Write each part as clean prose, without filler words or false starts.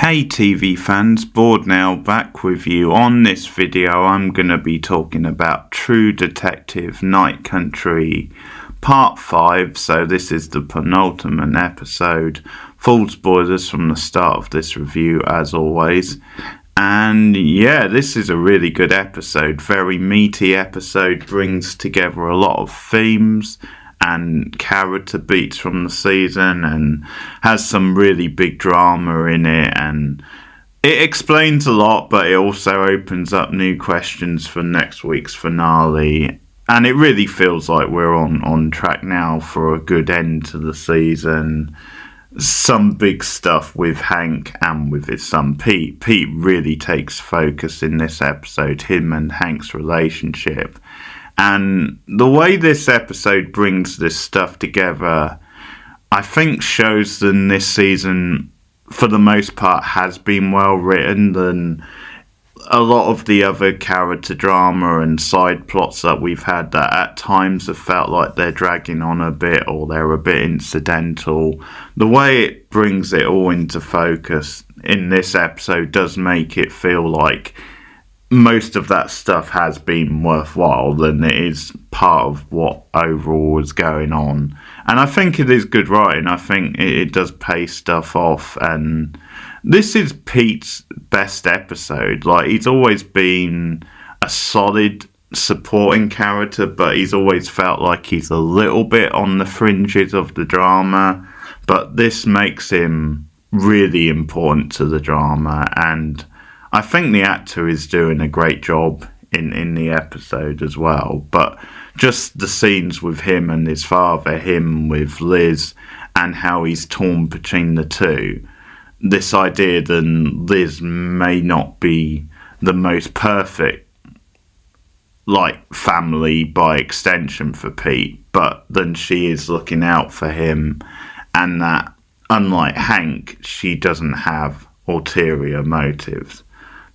Hey TV fans, Bored now, back with you. On this video I'm going to be talking about True Detective Night Country Part 5, so this is the penultimate episode. Full spoilers from the start of this review as always. And yeah, this is a really good episode, very meaty episode, brings together a lot of themes and character beats from the season and has some really big drama in it, and it explains a lot, but it also opens up new questions for next week's finale, and it really feels like we're on track now for a good end to the season. Some big stuff with Hank and with his son Pete. Pete really takes focus in this episode, him and Hank's relationship. And the way this episode brings this stuff together, I think shows that this season, for the most part, has been well written than a lot of the other character drama and side plots that we've had that at times have felt like they're dragging on a bit or they're a bit incidental. The way it brings it all into focus in this episode does make it feel like most of that stuff has been worthwhile and it is part of what overall is going on. And I think it is good writing. I think it does pay stuff off, and this is Pete's best episode. Like, he's always been a solid supporting character, but he's always felt like he's a little bit on the fringes of the drama, but this makes him really important to the drama, and I think the actor is doing a great job in the episode as well. But just the scenes with him and his father, him with Liz, and how he's torn between the two. This idea that Liz may not be the most perfect, like, family by extension for Pete, but then she is looking out for him, and that, unlike Hank, she doesn't have ulterior motives.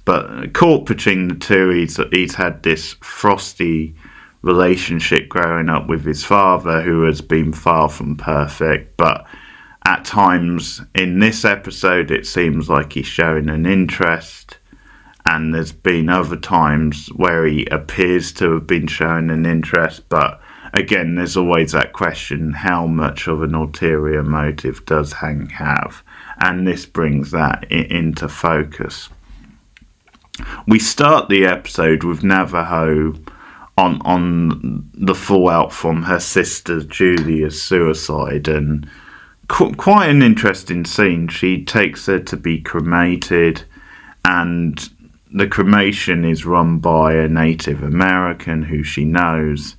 But caught between the two, he's had this frosty relationship growing up with his father, who has been far from perfect. But at times in this episode, it seems like he's showing an interest. And there's been other times where he appears to have been showing an interest. But again, there's always that question, how much of an ulterior motive does Hank have? And this brings that into focus. We start the episode with Navajo on the fallout from her sister Julia's suicide, and quite an interesting scene. She takes her to be cremated, and the cremation is run by a Native American who she knows,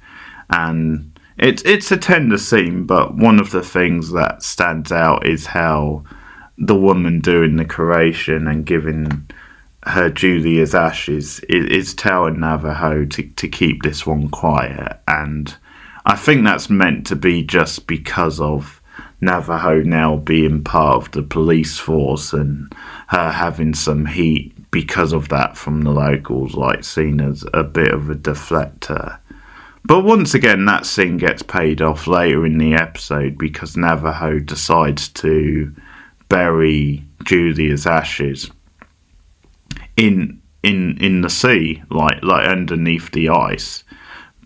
and it's a tender scene, but one of the things that stands out is how the woman doing the cremation and giving her Julia's ashes is telling Navajo to keep this one quiet, and I think that's meant to be just because of Navajo now being part of the police force and her having some heat because of that from the locals, like seen as a bit of a deflector. But once again, that scene gets paid off later in the episode because Navajo decides to bury Julia's ashes in the sea, like underneath the ice,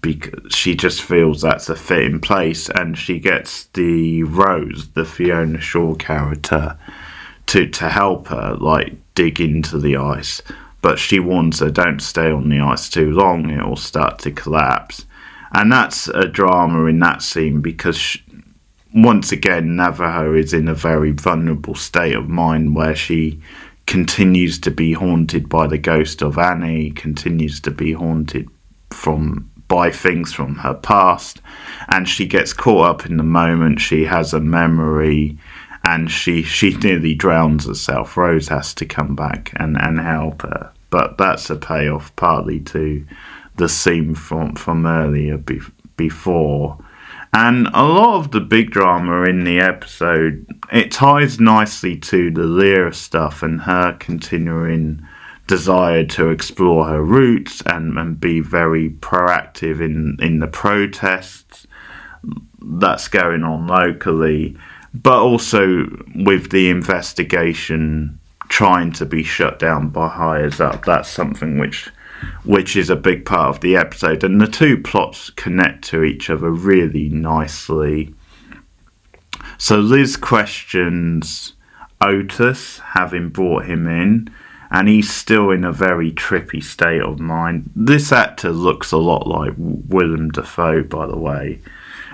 because she just feels that's a fitting place, and she gets the Rose, the Fiona Shaw character, to help her like dig into the ice, but she warns her, don't stay on the ice too long, it will start to collapse. And that's a drama in that scene because once again Navajo is in a very vulnerable state of mind where she continues to be haunted by the ghost of Annie, continues to be haunted by things from her past, and she gets caught up in the moment. She has a memory, and she nearly drowns herself. Rose has to come back and help her, but that's a payoff partly to the scene from earlier before. And a lot of the big drama in the episode, it ties nicely to the Lyra stuff and her continuing desire to explore her roots and be very proactive in the protests that's going on locally, but also with the investigation trying to be shut down by higher up. That's something which is a big part of the episode, and the two plots connect to each other really nicely. So Liz questions Otis, having brought him in, and he's still in a very trippy state of mind. This actor looks a lot like Willem Dafoe, by the way.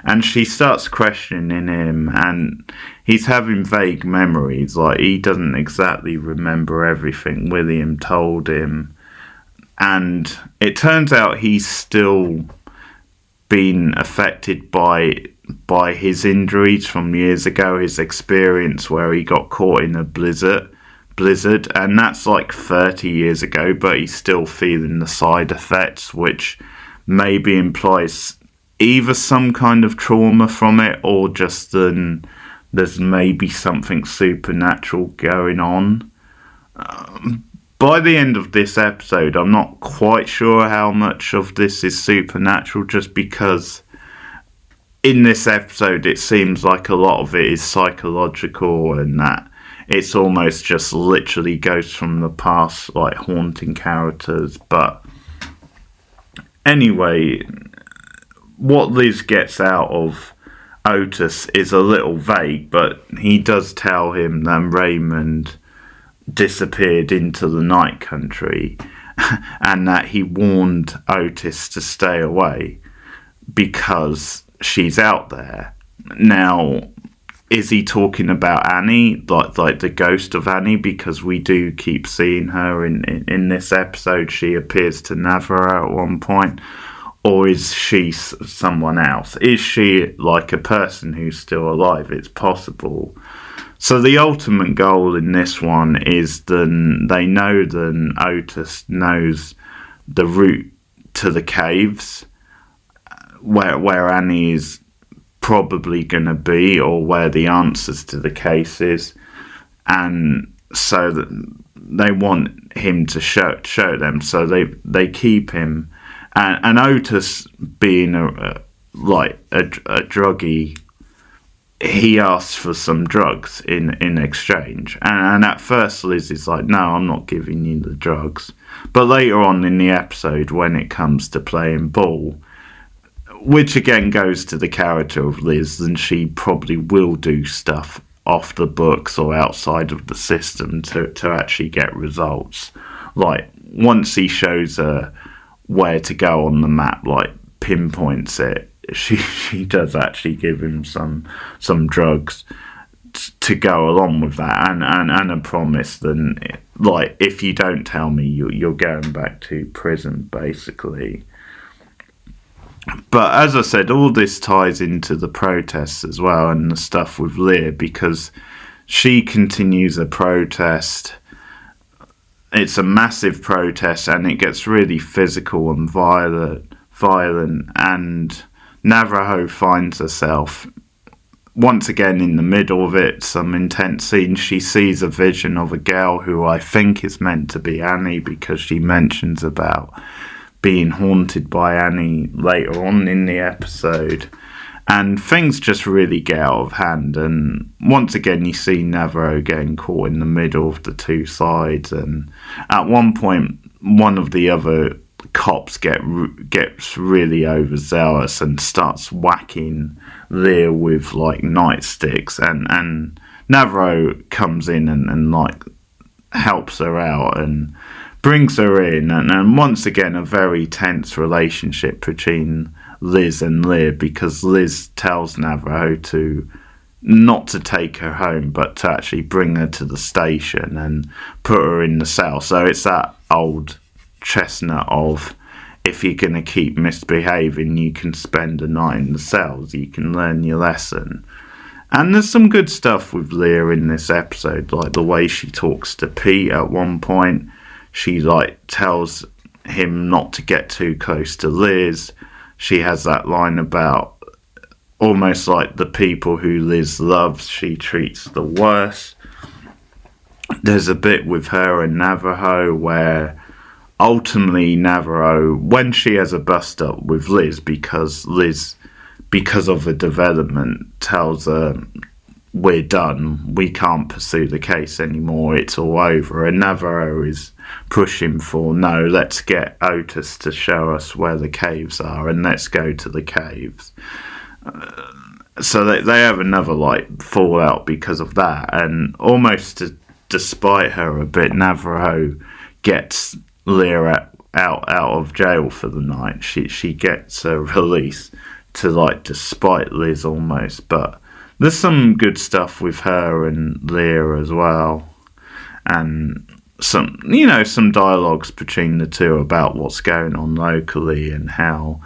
And she starts questioning him, and he's having vague memories, like he doesn't exactly remember everything William told him. And it turns out he's still been affected by his injuries from years ago, his experience where he got caught in a blizzard, and that's like 30 years ago, but he's still feeling the side effects, which maybe implies either some kind of trauma from it, or just there's maybe something supernatural going on. By the end of this episode, I'm not quite sure how much of this is supernatural, just because in this episode it seems like a lot of it is psychological, and that it's almost just literally ghosts from the past, like haunting characters. But anyway, what Liz gets out of Otis is a little vague, but he does tell him that Raymond disappeared into the night country and that he warned Otis to stay away because she's out there. Now, is he talking about Annie, like the ghost of Annie? Because we do keep seeing her in this episode. She appears to Navarro at one point. Or is she someone else? Is she like a person who's still alive? It's possible. So the ultimate goal in this one is they know that Otis knows the route to the caves, where Annie is probably going to be, or where the answers to the case is, and so that they want him to show them. So they keep him, and Otis, being a druggie, he asks for some drugs in exchange, and at first Liz is like, no, I'm not giving you the drugs. But later on in the episode, when it comes to playing ball, which again goes to the character of Liz, then she probably will do stuff off the books or outside of the system to actually get results. Like, once he shows her where to go on the map, like pinpoints it, she does actually give him some drugs to go along with that, and a promise then, like, if you don't tell me, you're going back to prison, basically. But as I said, all this ties into the protests as well, and the stuff with Lear, because she continues a protest. It's a massive protest, and it gets really physical and violent, and Navajo finds herself once again in the middle of it. Some intense scenes. She sees a vision of a girl who I think is meant to be Annie, because she mentions about being haunted by Annie later on in the episode, and things just really get out of hand. And once again, you see Navarro getting caught in the middle of the two sides, and at one point, one of the other cops gets really overzealous and starts whacking Lear with like nightsticks, and Navarro comes in and like helps her out and brings her in, and once again a very tense relationship between Liz and Lear, because Liz tells Navarro to not to take her home, but to actually bring her to the station and put her in the cell. So it's that old chestnut of, if you're going to keep misbehaving, you can spend a night in the cells, you can learn your lesson. And there's some good stuff with Lear in this episode, like the way she talks to Pete at one point. She like tells him not to get too close to Liz. She has that line about almost like the people who Liz loves, she treats the worst. There's a bit with her and Navajo where ultimately Navarro, when she has a bust up with Liz, because of the development, tells her, we're done, we can't pursue the case anymore, it's all over. And Navarro is pushing for, no, let's get Otis to show us where the caves are, and let's go to the caves. So they have another like fallout because of that, and almost despite her a bit, Navarro gets Leah out of jail for the night. She gets a release to like despite Liz almost, but there's some good stuff with her and Leah as well, and some dialogues between the two about what's going on locally and how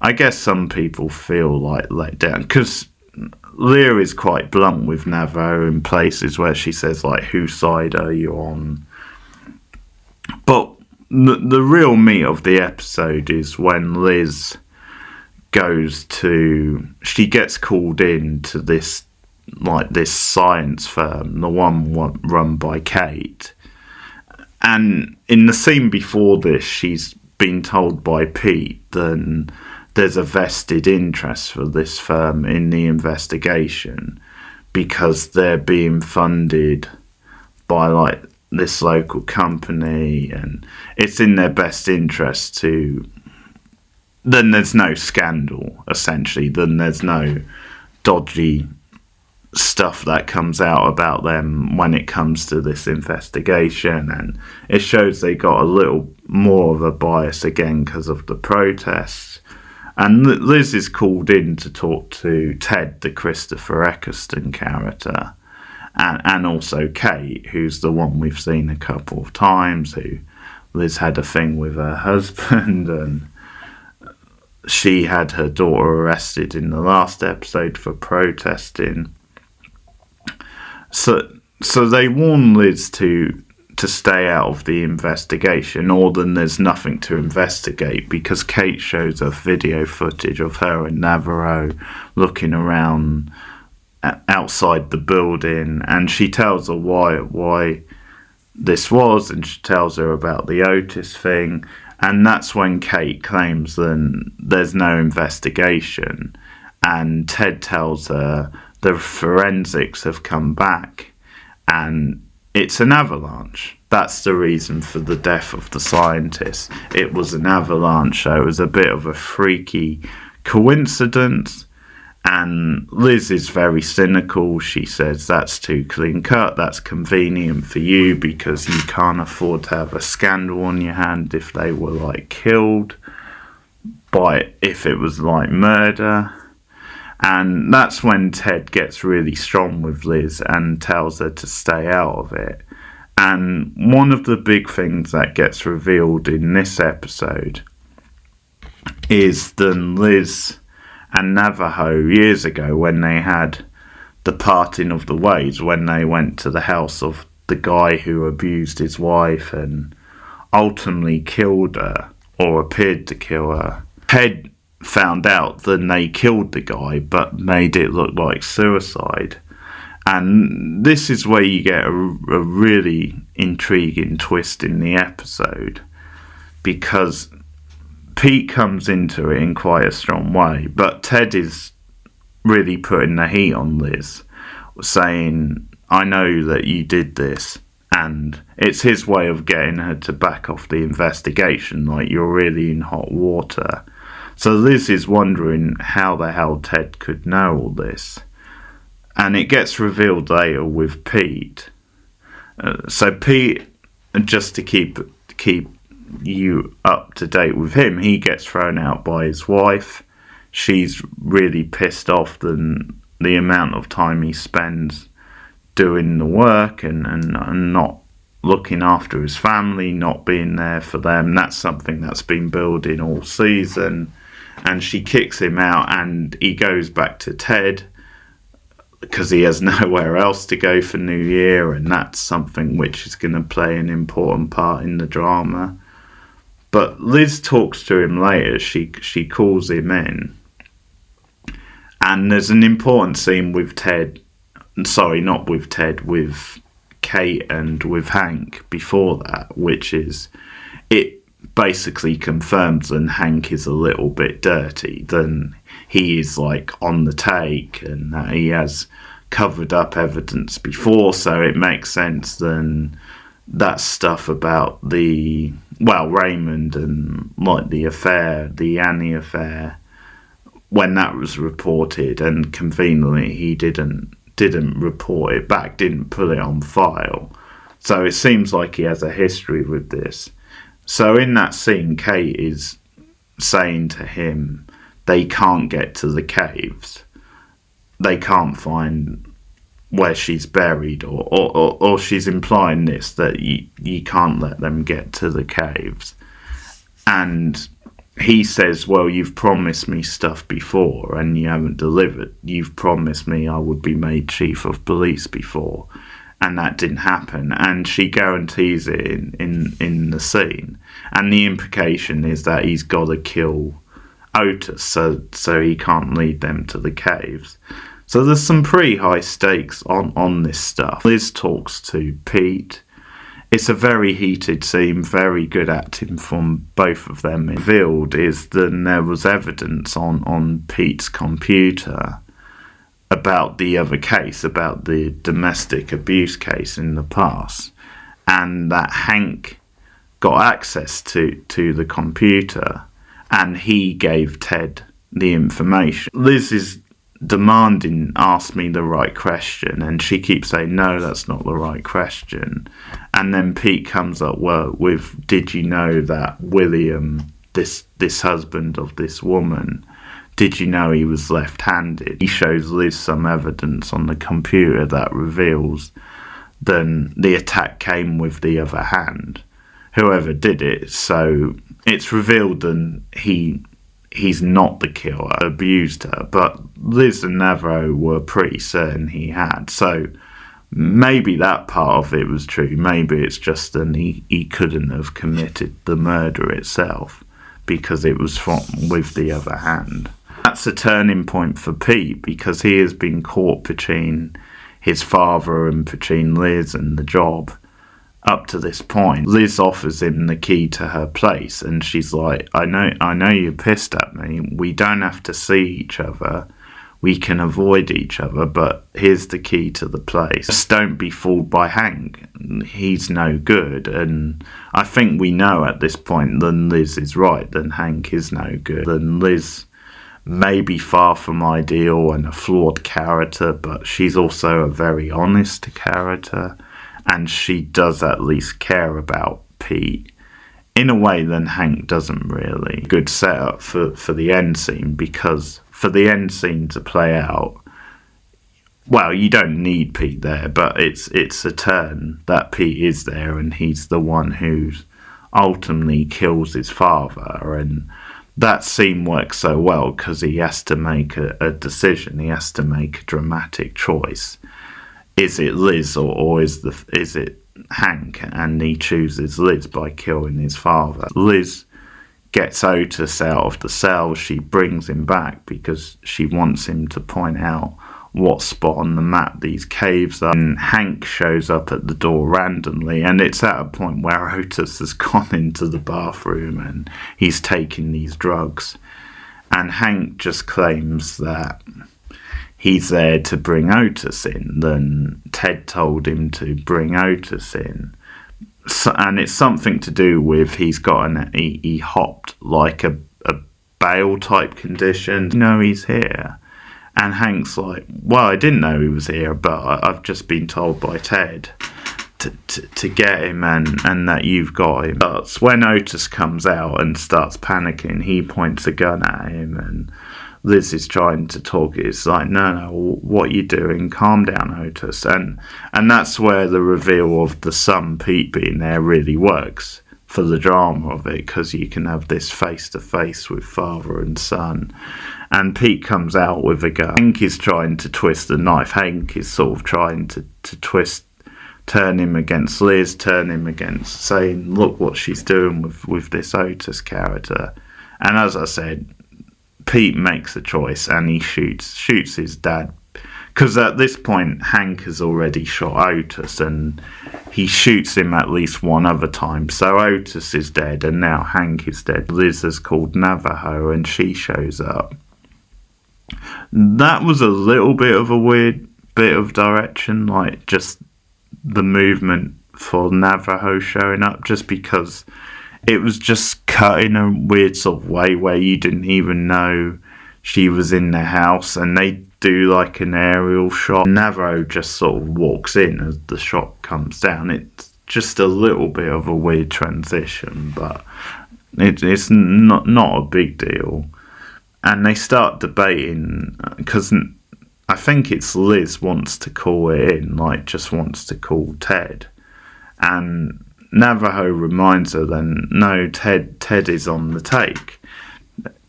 I guess some people feel like let down, because Leah is quite blunt with Navarro in places where she says like, whose side are you on? But the real meat of the episode is when Liz she gets called in to this science firm, the one run by Kate. And in the scene before this, she's been told by Pete that there's a vested interest for this firm in the investigation because they're being funded by like this local company, and it's in their best interest to. Then there's no scandal, essentially. Then there's no dodgy stuff that comes out about them when it comes to this investigation. And it shows they got a little more of a bias again because of the protests. And Liz is called in to talk to Ted, the Christopher Eccleston character, and also Kate, who's the one we've seen a couple of times, who Liz had a thing with her husband, and she had her daughter arrested in the last episode for protesting. So they warn Liz to stay out of the investigation, or then there's nothing to investigate, because Kate shows her video footage of her and Navarro looking around outside the building, and she tells her why this was, and she tells her about the Otis thing. And that's when Kate claims that there's no investigation. And Ted tells her the forensics have come back and it's an avalanche. That's the reason for the death of the scientist. It was an avalanche, so it was a bit of a freaky coincidence. And Liz is very cynical. She says that's too clean cut, that's convenient for you because you can't afford to have a scandal on your hand if they were like killed, if it was like murder. And that's when Ted gets really strong with Liz and tells her to stay out of it. And one of the big things that gets revealed in this episode is that Liz and Navajo, years ago, when they had the parting of the ways, when they went to the house of the guy who abused his wife and ultimately killed her, or appeared to kill her, Ted found out that they killed the guy but made it look like suicide. And this is where you get a really intriguing twist in the episode, because Pete comes into it in quite a strong way, but Ted is really putting the heat on Liz, saying, I know that you did this, and it's his way of getting her to back off the investigation, like you're really in hot water. So Liz is wondering how the hell Ted could know all this, and it gets revealed later with Pete. So Pete, just to keep you up to date with him, he gets thrown out by his wife. She's really pissed off the amount of time he spends doing the work and not looking after his family, not being there for them. That's something that's been building all season, and she kicks him out, and he goes back to Ted because he has nowhere else to go for New Year, and that's something which is going to play an important part in the drama. But Liz talks to him later. She calls him in. And there's an important scene with Ted. Sorry, not with Ted, with Kate and with Hank before that, which is, it basically confirms that Hank is a little bit dirty. Then he is like on the take, and that he has covered up evidence before, so it makes sense then that stuff about Raymond and like the affair, the Annie affair, when that was reported, and conveniently he didn't report it back, didn't put it on file. So it seems like he has a history with this. So in that scene, Kate is saying to him they can't get to the caves. They can't find where she's buried, or she's implying this, that you can't let them get to the caves. And he says, well, you've promised me stuff before and you haven't delivered. You've promised me I would be made chief of police before, and that didn't happen. And she guarantees it in the scene. And the implication is that he's got to kill Otis so he can't lead them to the caves. So there's some pretty high stakes on this stuff. Liz talks to Pete. It's a very heated scene, very good acting from both of them. Revealed is that there was evidence on Pete's computer about the other case, about the domestic abuse case in the past, and that Hank got access to the computer, and he gave Ted the information. Liz is demanding, ask me the right question, and she keeps saying, no, that's not the right question. And then Pete comes up with, did you know that William, this husband of this woman, did you know he was left-handed? He shows Liz some evidence on the computer that reveals then the attack came with the other hand, whoever did it. So it's revealed that he's not the killer, abused her, but Liz and Navarro were pretty certain he had. So maybe that part of it was true. Maybe it's just that he couldn't have committed the murder itself because it was with the other hand. That's a turning point for Pete, because he has been caught between his father and between Liz and the job. Up to this point, Liz offers him the key to her place, and she's like, I know you're pissed at me. We don't have to see each other. We can avoid each other, but here's the key to the place. Just don't be fooled by Hank. He's no good. And I think we know at this point that Liz is right, that Hank is no good. And Liz may be far from ideal and a flawed character, but she's also a very honest character. And she does at least care about Pete in a way that Hank doesn't really. Good setup for the end scene, because for the end scene to play out, well, you don't need Pete there, but it's a turn that Pete is there, and he's the one who ultimately kills his father. And that scene works so well because he has to make a decision. He has to make a dramatic choice. Is it Liz or is it Hank? And he chooses Liz by killing his father. Liz gets Otis out of the cell. She brings him back because she wants him to point out what spot on the map these caves are. And Hank shows up at the door randomly, and it's at a point where Otis has gone into the bathroom and he's taking these drugs. And Hank just claims that he's there to bring Otis in. Then Ted told him to bring Otis in. So, and it's something to do with he hopped like a bail type condition. No, he's here. And Hank's like, well, I didn't know he was here, but I've just been told by Ted to get him and that you've got him. But when Otis comes out and starts panicking, he points a gun at him, and Liz is trying to talk. It's like, no, what are you doing? Calm down, Otis. And that's where the reveal of the son, Pete, being there really works for the drama of it, because you can have this face-to-face with father and son. And Pete comes out with a gun. Hank is trying to twist the knife. Hank is sort of trying to turn him against Liz, turn him against, saying, look what she's doing with this Otis character. And as I said, Pete makes a choice and he shoots his dad, because at this point Hank has already shot Otis, and he shoots him at least one other time. So Otis is dead and now Hank is dead. Liz has called Navajo and she shows up. That was a little bit of a weird bit of direction, like just the movement for Navajo showing up, just because it was just cut in a weird sort of way where you didn't even know she was in the house, and they do like an aerial shot. Navajo just sort of walks in as the shot comes down. It's just a little bit of a weird transition, but it's not a big deal. And they start debating, because I think it's Liz wants to call it in, like just wants to call Ted. And Navajo reminds her then, no, Ted is on the take.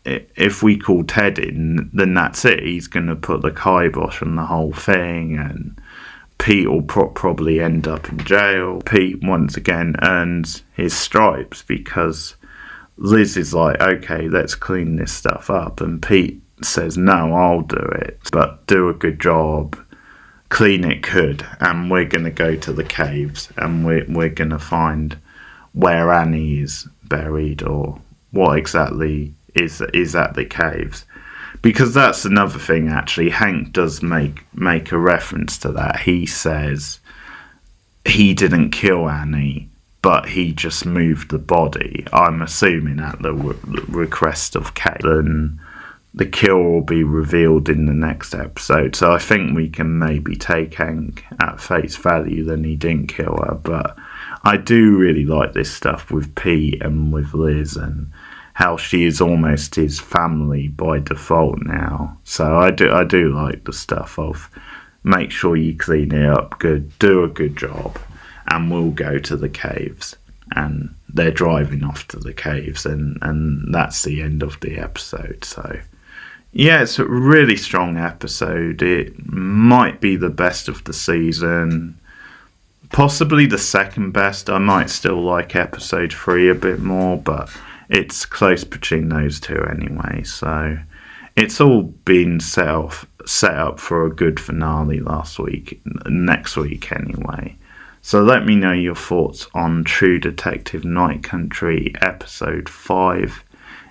If we call Ted in, then that's it. He's going to put the kibosh on the whole thing, and Pete will probably end up in jail. Pete, once again, earns his stripes because Liz is like, okay, let's clean this stuff up. And Pete says, no, I'll do it, but do a good job. Clean it good, and we're going to go to the caves, and we're going to find where Annie is buried, or what exactly is at the caves. Because that's another thing, actually. Hank does make a reference to that. He says he didn't kill Annie, but he just moved the body. I'm assuming at the request of Caitlin. The kill will be revealed in the next episode, so I think we can maybe take Hank at face value that he didn't kill her. But I do really like this stuff with Pete and with Liz, and how she is almost his family by default now. So I do like the stuff of make sure you clean it up good, do a good job, and we'll go to the caves. And they're driving off to the caves, and that's the end of the episode. So yeah, it's a really strong episode. It might be the best of the season, possibly the second best. I might still like episode 3 a bit more, but it's close between those two anyway. So it's all been set up for a good finale next week anyway. So let me know your thoughts on True Detective Night Country episode 5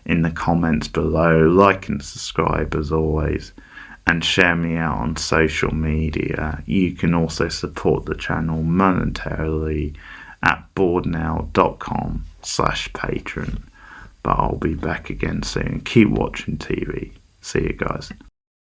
in the comments below. Like and subscribe as always, and share me out on social media. You can also support the channel monetarily at boardnow.com/patron. But I'll be back again soon. Keep watching TV. See you guys.